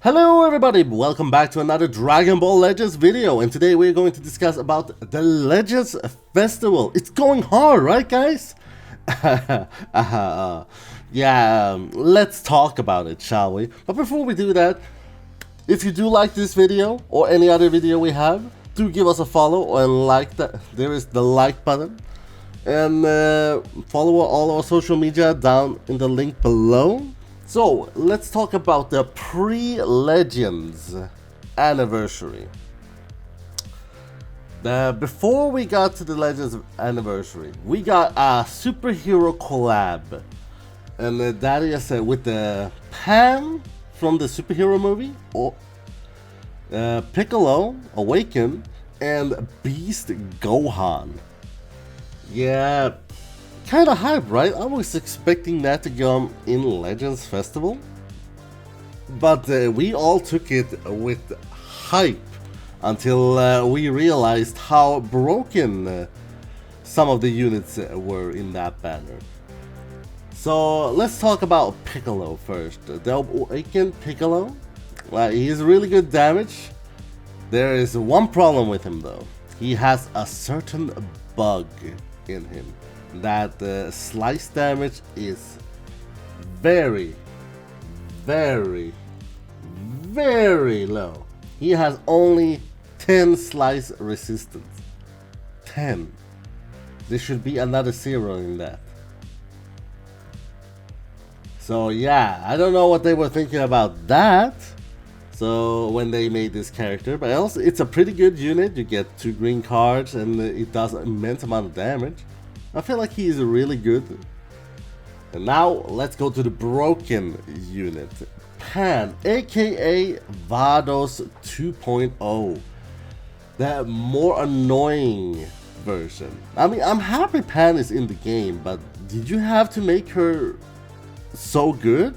Hello everybody, welcome back to another Dragon Ball Legends video, and today we're going to discuss about the Legends Festival. It's going hard, right guys? Let's talk about it, shall we? But before we do that, if you do like this video or any other video we have, do give us a follow and like that. There is the like button, and follow all our social media down in the link below. So let's talk about the pre-Legends anniversary. Before we got to the Legends anniversary, we got a superhero collab, and that is with the Pan from the superhero movie, or Piccolo Awaken, and Beast Gohan. Yeah. Kind of hype, right? I was expecting that to come in Legends Festival, but we all took it with hype until we realized how broken some of the units were in that banner. So let's talk about Piccolo first. The Awakened Piccolo, he's really good damage. There is one problem with him though. He has a certain bug in him. That slice damage is very, very, very low. He has only 10 slice resistance. 10. There should be another 0 in that. So yeah, I don't know what they were thinking about that. So when they made this character, but else it's a pretty good unit. You get 2 green cards and it does an immense amount of damage. I feel like he is really good. And now let's go to the broken unit. Pan, aka Vados 2.0. The more annoying version. I mean, I'm happy Pan is in the game, but did you have to make her so good?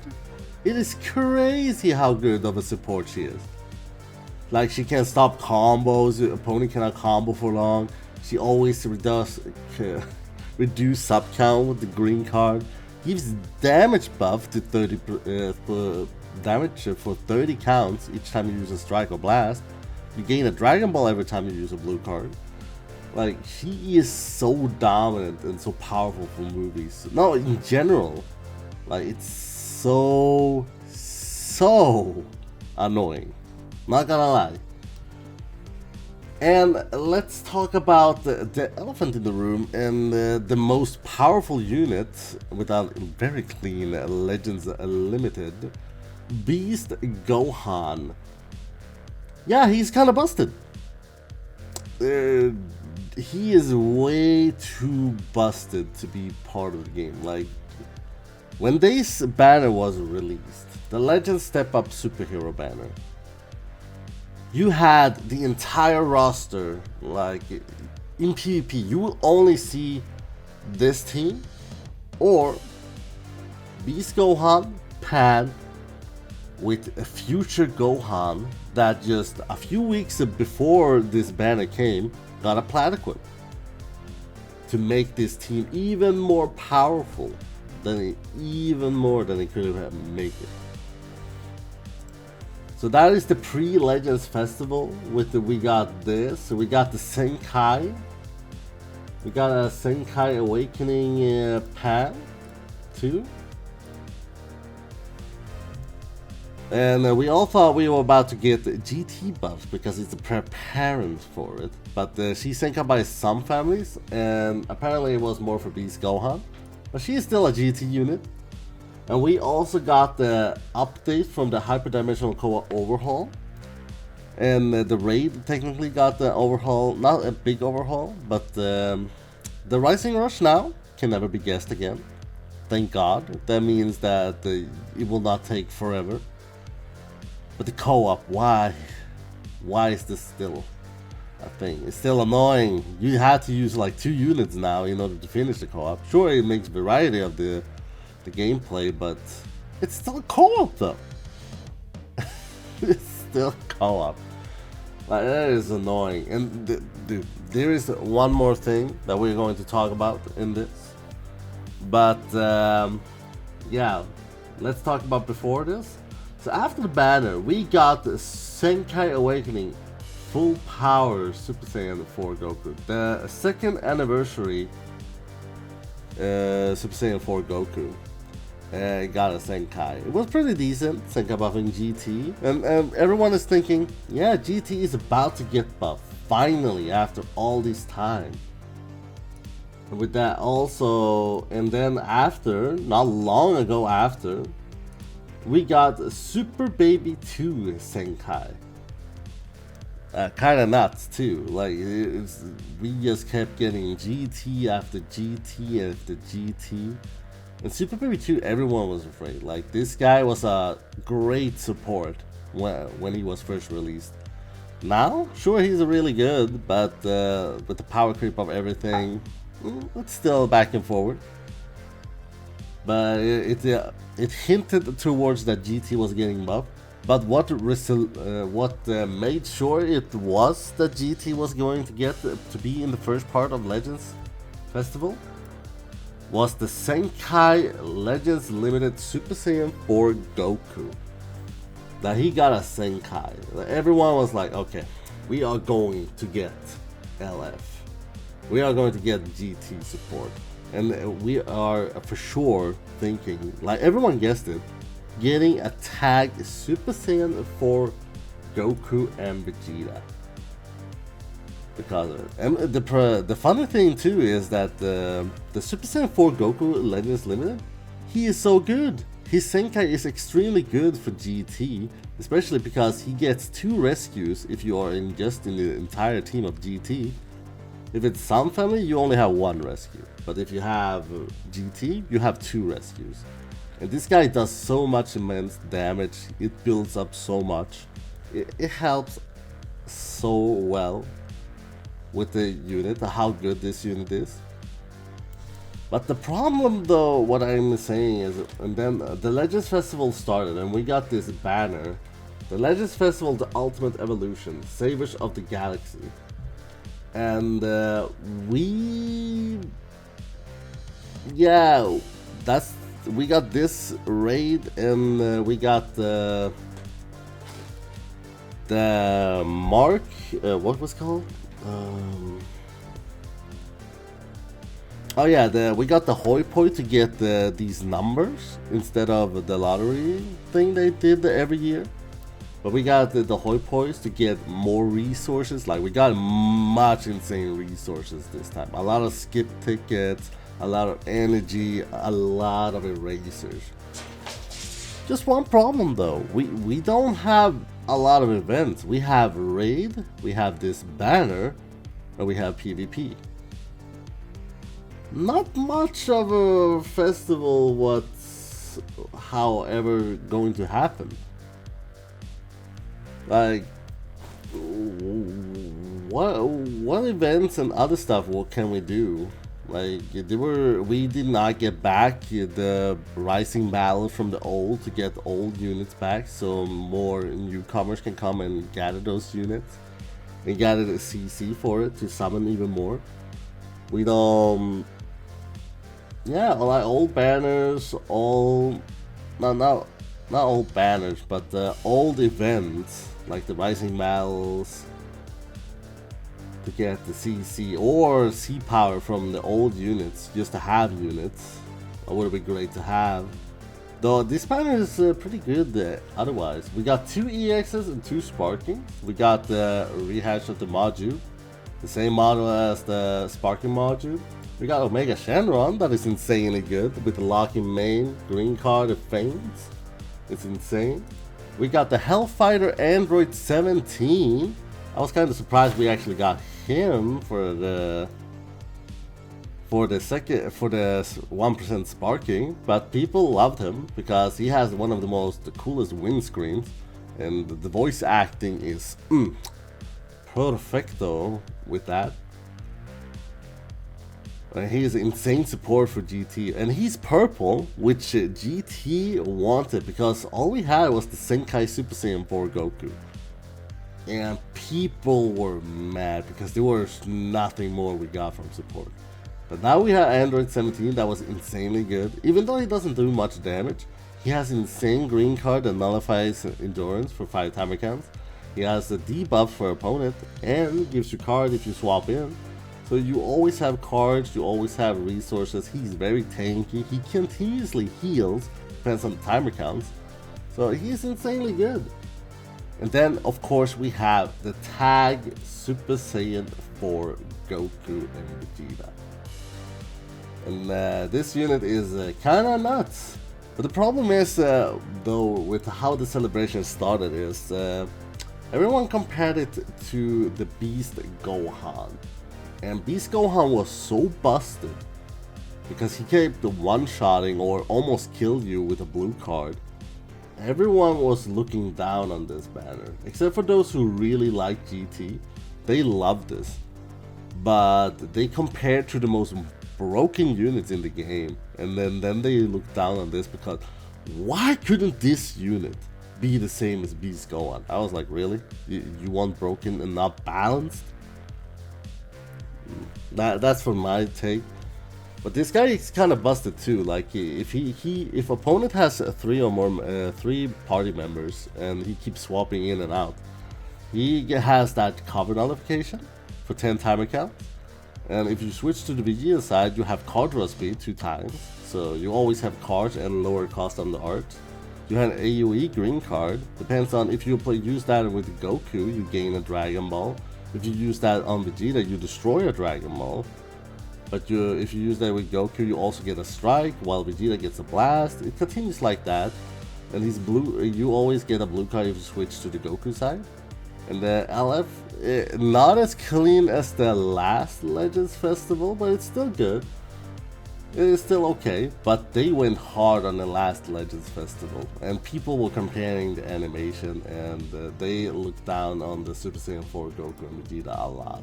It is crazy how good of a support she is. Like, she can stop combos, the opponent cannot combo for long. She always does reduce sub count with the green card, gives damage buff to 30 damage for 30 counts each time you use a strike or blast. You gain a Dragon Ball every time you use a blue card. Like, she is so dominant and so powerful for movies. No, in general, like, it's so annoying. Not gonna lie. And let's talk about the elephant in the room and the most powerful unit without very clean Legends Limited, Beast Gohan. Yeah, he's kind of busted. He is way too busted to be part of the game. Like, when this banner was released, the Legends Step Up Superhero banner, you had the entire roster, like, in PvP, you will only see this team, or Beast Gohan, Pan, with a future Gohan that just a few weeks before this banner came, got a plat equip. To make this team even more powerful, even more than it could have made it. So that is the pre-Legends Festival with we got this. So we got the Senkai. We got a Senkai Awakening Pan too. And we all thought we were about to get GT buffs because it's a preparant for it. But she's Senkai by some families, and apparently it was more for Beast Gohan. But she is still a GT unit. And we also got the update from the Hyperdimensional Co-op overhaul. And the raid technically got the overhaul, not a big overhaul, but the Rising Rush now can never be guessed again. Thank God. That means that it will not take forever. But the co-op, why? Why is this still a thing? It's still annoying. You had to use like 2 units now in order to finish the co-op. Sure, it makes variety of the gameplay, but it's still co-op though. It's still co-op. Like, that is annoying. And there is one more thing that we're going to talk about in this, but yeah, let's talk about before this. So after the banner, we got the Senkai Awakening Full Power Super Saiyan 4 Goku. The second anniversary Super Saiyan 4 Goku. Got a Senkai. It was pretty decent, Senkai buffing GT. And everyone is thinking, yeah, GT is about to get buffed, finally, after all this time. And with that also, and then after, not long ago after, we got Super Baby 2 Senkai. Kinda nuts too, like we just kept getting GT after GT after GT. And Super Baby 2, everyone was afraid. Like, this guy was a great support when he was first released. Now, sure, he's really good, but with the power creep of everything, it's still back and forward. But it hinted towards that GT was getting buffed. But what made sure it was that GT was going to get to be in the first part of Legends Festival was the Senkai Legends Limited Super Saiyan 4 Goku. Now he got a Senkai. Everyone was like, okay, we are going to get LF. We are going to get GT support. And we are for sure thinking, like everyone guessed it, getting a tag Super Saiyan 4 Goku and Vegeta. Because of it. And the funny thing too is that the Super Saiyan 4 Goku Legends Limited, he is so good. His Senkai is extremely good for GT, especially because he gets 2 rescues if you are in the entire team of GT. If it's Sun Family, you only have 1 rescue, but if you have GT, you have 2 rescues. And this guy does so much immense damage, it builds up so much, it helps so well with the unit, how good this unit is. But the problem though, what I'm saying is, and then the Legends Festival started and we got this banner, the Legends Festival, the Ultimate Evolution, Savers of the Galaxy. And we got this raid, and we got the mark, what was it called? Oh yeah, we got the hoi poi to get these numbers instead of the lottery thing they did every year. But we got the hoi pois to get more resources. Like, we got much insane resources this time. A lot of skip tickets, a lot of energy, a lot of erasers. Just one problem though, we don't have a lot of events. We have raid, we have this banner, and we have PvP. Not much of a festival what's however going to happen. Like, what events and other stuff what can we do? Like, we did not get back the Rising Battle from the old to get old units back, so more newcomers can come and gather those units and gather the CC for it to summon even more. We don't, yeah, like old banners, not old banners, but the old events like the Rising Battles to get the CC or C power from the old units, just to have units. That would be great to have. Though this banner is pretty good otherwise. We got 2 EXs and 2 Sparkings. We got the rehash of the Maju, the same model as the Sparking Maju. We got Omega Shenron, that is insanely good, with the locking main, green card, and Fanes. It's insane. We got the Hellfighter Android 17. I was kind of surprised we actually got him for the 1% sparking, but people loved him because he has one of the coolest windscreens, and the voice acting is perfecto with that. And he is insane support for GT, and he's purple, which GT wanted because all we had was the Senkai Super Saiyan 4 Goku. And people were mad because there was nothing more we got from support. But now we have Android 17 that was insanely good. Even though he doesn't do much damage, He has insane green card that nullifies endurance for 5 timer counts. He has a debuff for opponent and gives you card if you swap in. So you always have cards, you always have resources. He's very tanky. He continuously heals, depends on the timer counts. So he's insanely good. And then of course we have the tag Super Saiyan 4 Goku and Vegeta. And this unit is kinda nuts. But the problem is, though, with how the celebration started is, everyone compared it to the Beast Gohan. And Beast Gohan was so busted because he kept one-shotting or almost killed you with a blue card. Everyone was looking down on this banner, except for those who really like GT. They loved this. But they compared to the most broken units in the game, and then they looked down on this because why couldn't this unit be the same as Beast Gohan? I was like, really? You want broken and not balanced? That's from my take. But this guy is kind of busted too. Like if opponent has 3 or more 3 party members and he keeps swapping in and out, he has that cover nullification for 10 timer count. And if you switch to the Vegeta side, you have card draw speed 2 times, so you always have cards and lower cost on the art. You have AoE green card. Depends on if you use that with Goku, you gain a Dragon Ball. If you use that on Vegeta, you destroy a Dragon Ball. But if you use that with Goku, you also get a strike, while Vegeta gets a blast. It continues like that. And he's blue. You always get a blue card if you switch to the Goku side. And the LF, not as clean as the last Legends Festival, but it's still good. It is still okay, but they went hard on the last Legends Festival, and people were comparing the animation, and they looked down on the Super Saiyan 4 Goku and Vegeta a lot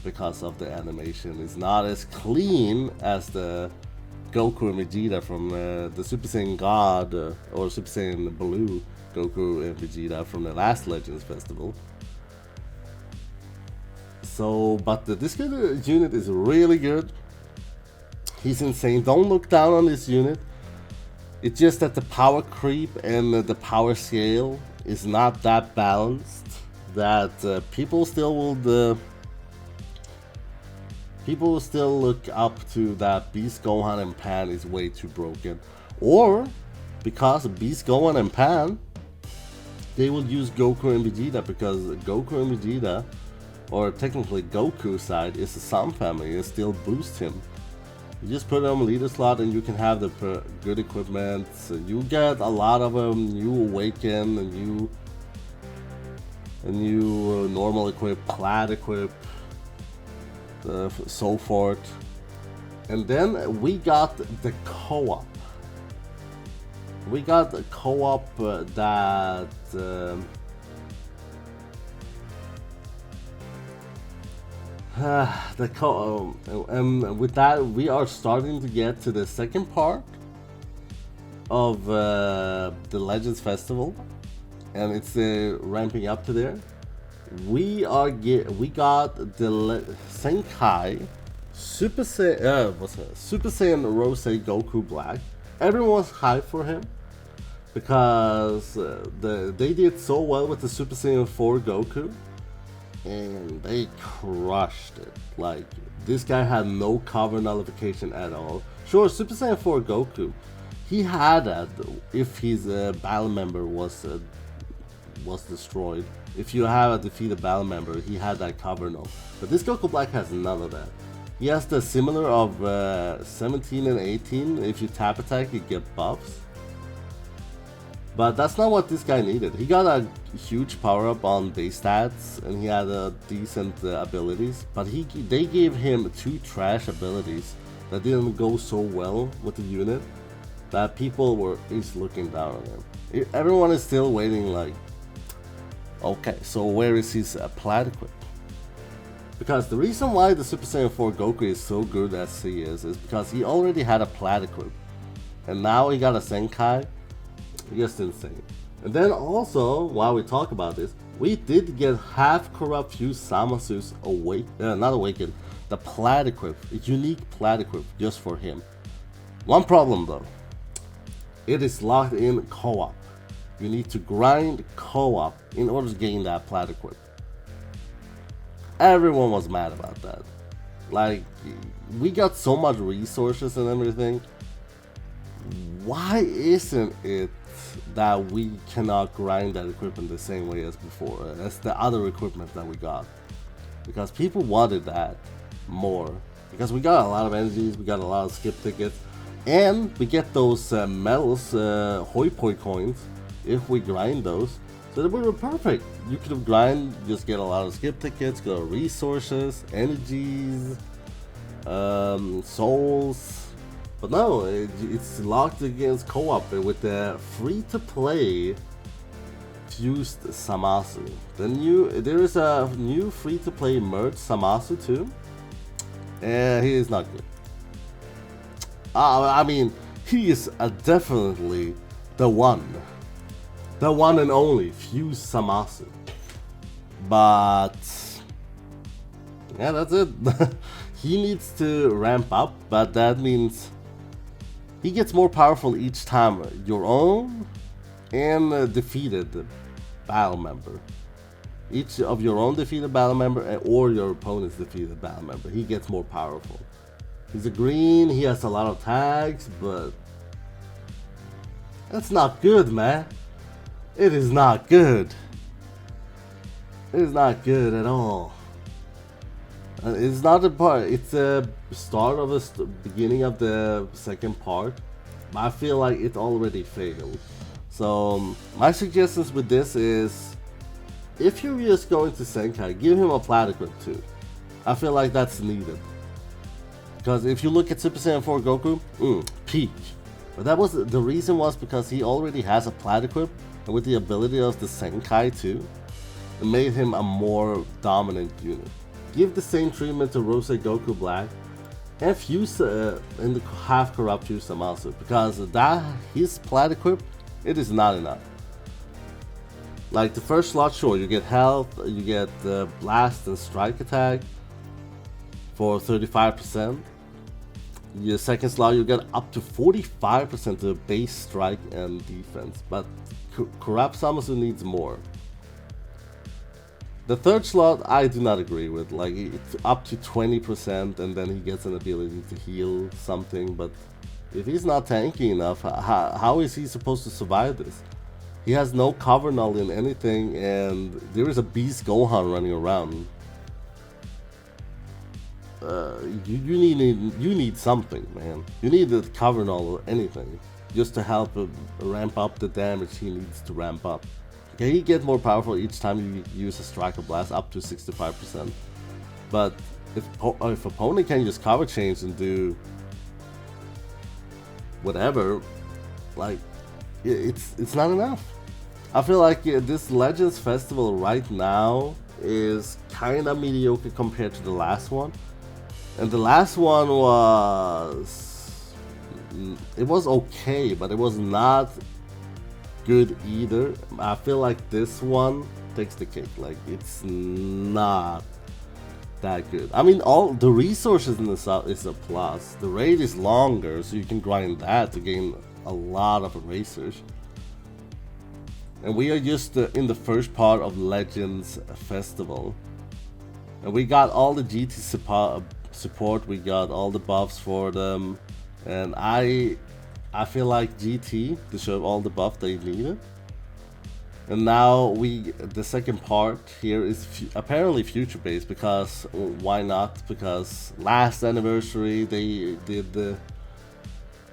because of the animation. It's not as clean as the Goku and Vegeta from the Super Saiyan God or Super Saiyan Blue Goku and Vegeta from the last Legends Festival. So, but this unit is really good. He's insane. Don't look down on this unit. It's just that the power creep and the power scale is not that balanced. That people still look up to that Beast Gohan and Pan is way too broken, or because Beast Gohan and Pan, they will use Goku and Vegeta because Goku and Vegeta, or technically Goku side, is the Sun family and still boost him. You just put them leader slot and you can have the good equipment. So you get a lot of them. You awaken and you normal equip, plat equip, so forth. And then we got the co-op. We got the co-op that and with that we are starting to get to the second part of the Legends Festival, and it's ramping up to there. We got the Senkai Super Saiyan Rose Goku Black. Everyone was hyped for him because they did so well with the Super Saiyan 4 Goku. And they crushed it. Like, this guy had no cover nullification at all. Sure, Super Saiyan 4 Goku, he had that if his battle member was destroyed. If you have a defeated battle member, he had that cover null. But this Goku Black has none of that. He has the similar of 17 and 18. If you tap attack, you get buffs. But that's not what this guy needed. He got a huge power up on base stats and he had decent abilities, but they gave him 2 trash abilities that didn't go so well with the unit that people is looking down on him. Everyone is still waiting like, okay, so where is his plat equip? Because the reason why the Super Saiyan 4 Goku is so good as he is because he already had a plat equip, and now he got a Senkai. Just insane. And then also, while we talk about this, we did get half corrupt fused Zamasu's not awakened, the plat equip, a unique plat equip just for him. One problem though, it is locked in co-op. You need to grind co-op in order to gain that plat equip. Everyone was mad about that. Like, we got so much resources and everything. Why isn't it that we cannot grind that equipment the same way as before, as the other equipment that we got? Because people wanted that more. Because we got a lot of energies, we got a lot of skip tickets, and we get those medals, hoi poi coins, if we grind those. So they were perfect. You could have grind, just get a lot of skip tickets, get resources, energies, souls. But no, it's locked against co-op with the free-to-play fused Zamasu. There is a new free-to-play merged Zamasu too. And he is not good. I mean, he is definitely the one and only fused Zamasu. But yeah, that's it. He needs to ramp up, but that means he gets more powerful each time your own and defeated battle member. Each of your own defeated battle member or your opponent's defeated battle member, he gets more powerful. He's a green, he has a lot of tags, but that's not good, man. It is not good. It is not good at all. It's not a part, it's a start of the beginning of the second part. But I feel like it already failed. So my suggestions with this is, if you're just going to Zenkai, give him a plat equip too. I feel like that's needed. Because if you look at Super Saiyan 4 Goku, peak. But that was the reason was because he already has a plat equip, and with the ability of the Zenkai too, it made him a more dominant unit. Give the same treatment to Rose Goku Black, and fuse in the half corrupt fuse Zamasu, because that his plat equip, it is not enough. Like the first slot, sure, you get health, you get blast and strike attack for 35%. Your second slot, you get up to 45% to base strike and defense, but corrupt Zamasu needs more. The third slot, I do not agree with. Like, it's up to 20%, and then he gets an ability to heal something. But if he's not tanky enough, how is he supposed to survive this? He has no cover null in anything, and there is a Beast Gohan running around. You need something, man. You need a cover null or anything, just to help ramp up the damage he needs to ramp up. Okay, he gets more powerful each time you use a Striker Blast, up to 65%. But if opponent can use cover change and do whatever, like, it's not enough. I feel like this Legends Festival right now is kinda mediocre compared to the last one. And the last one was okay, but it was not good either. I feel like this one takes the cake. Like, it's not that good. I mean, all the resources in the south is a plus. The raid is longer, so you can grind that to gain a lot of erasers. And we are just in the first part of Legends Festival, and we got all the GT support. We got all the buffs for them, and I feel like GT deserve all the buff they needed. And now the second part here is apparently future based, because why not? Because last anniversary they did the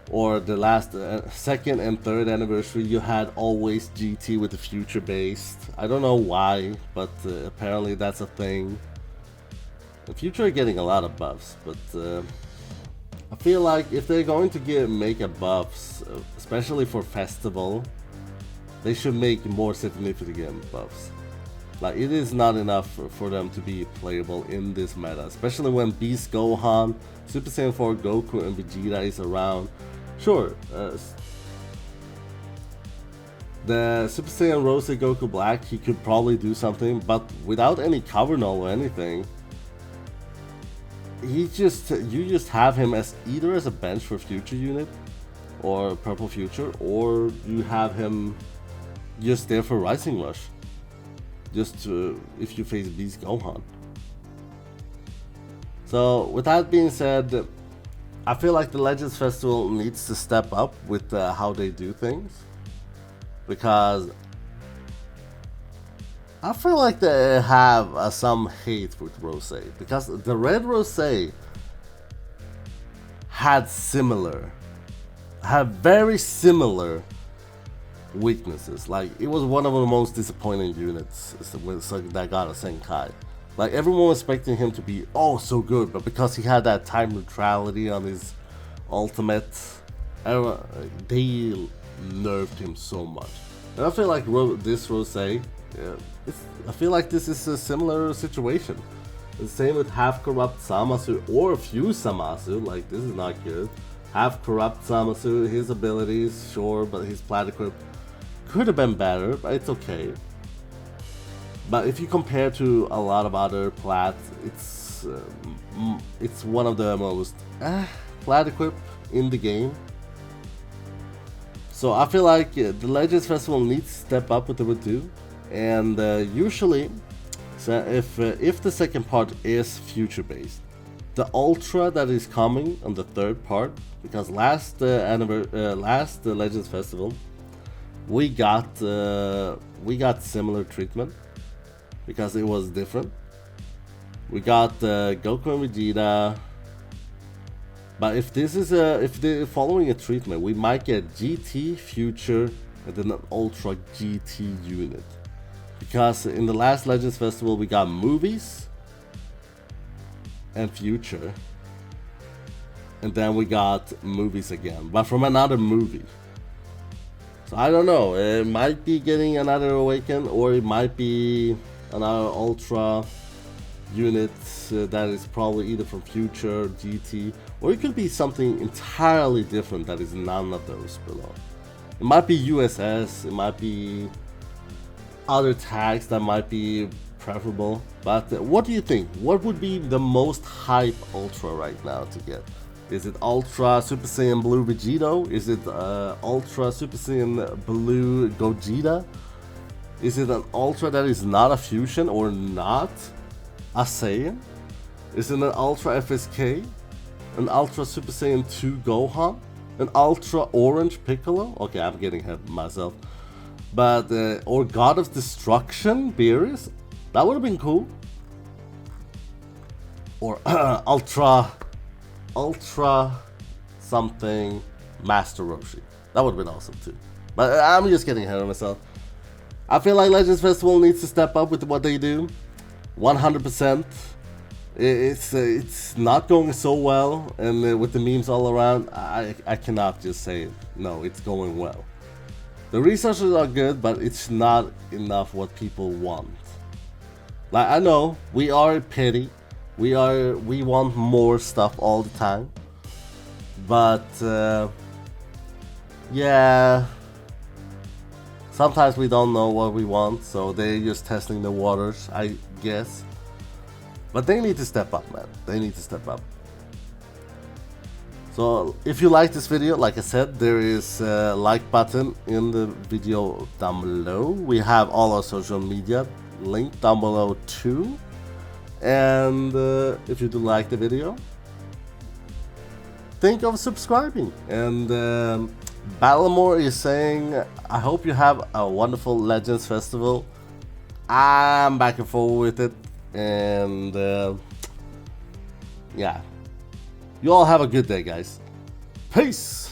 last second and third anniversary, you had always GT with the future based. I don't know why, but apparently that's a thing. The future are getting a lot of buffs, but I feel like if they're going to make a buffs, especially for festival, they should make more significant buffs. Like, it is not enough for them to be playable in this meta, especially when Beast Gohan, Super Saiyan 4 Goku, and Vegeta is around. Sure, the Super Saiyan Rose Goku Black, he could probably do something, but without any cover null or anything, you just have him as either as a bench for future unit, or Purple Future, or you have him just there for Rising Rush, just to, if you face Beast Gohan. So with that being said, I feel like the Legends Festival needs to step up with how they do things, because I feel like they have some hate with Rose, because the Red Rose had very similar weaknesses. Like, it was one of the most disappointing units that got a Senkai. Like, everyone was expecting him to be so good, but because he had that time neutrality on his ultimate, they nerfed him so much. And I feel like this Rose, I feel like this is a similar situation. The same with Half Corrupt Zamasu or Fuse Zamasu. Like, this is not good. Half Corrupt Zamasu, his abilities, sure, but his plat equip could have been better, but it's okay. But if you compare to a lot of other plats, it's one of the most plat equip in the game. So I feel like the Legends Festival needs to step up with the Redo, and usually, so if the second part is future based, the Ultra that is coming on the third part, because last Legends Festival we got similar treatment because it was different. We got Goku and Vegeta, but if they're following a treatment, we might get GT, Future, and then an Ultra GT unit. Because in the last Legends Festival we got movies and Future, and then we got movies again, but from another movie. So I don't know, it might be getting another Awaken, or it might be another Ultra unit that is probably either from Future, GT, or it could be something entirely different that is none of those below. It might be USS, it might be other tags that might be preferable. But what do you think? What would be the most hype Ultra right now to get? Is it Ultra Super Saiyan Blue Vegito? Is it Ultra Super Saiyan Blue Gogeta? Is it an Ultra that is not a fusion or not a Saiyan? Is it an Ultra FSK? An Ultra Super Saiyan 2 Gohan? An Ultra Orange Piccolo? Okay, I'm getting ahead of myself. But, or God of Destruction Beerus? That would have been cool. Or Ultra something Master Roshi. That would have been awesome too. But I'm just getting ahead of myself. I feel like Legends Festival needs to step up with what they do. 100%. It's not going so well, and with the memes all around, I cannot just say no, it's going well. The resources are good, but it's not enough what people want. Like, I know we are petty, we want more stuff all the time, but yeah, sometimes we don't know what we want, so they're just testing the waters, I guess. But they need to step up, man. They need to step up. So if you like this video, like I said, there is a like button in the video down below. We have all our social media linked down below too. And if you do like the video, think of subscribing. And Battlemore is saying, I hope you have a wonderful Legends Festival. I'm back and forth with it. And yeah, you all have a good day, guys. Peace.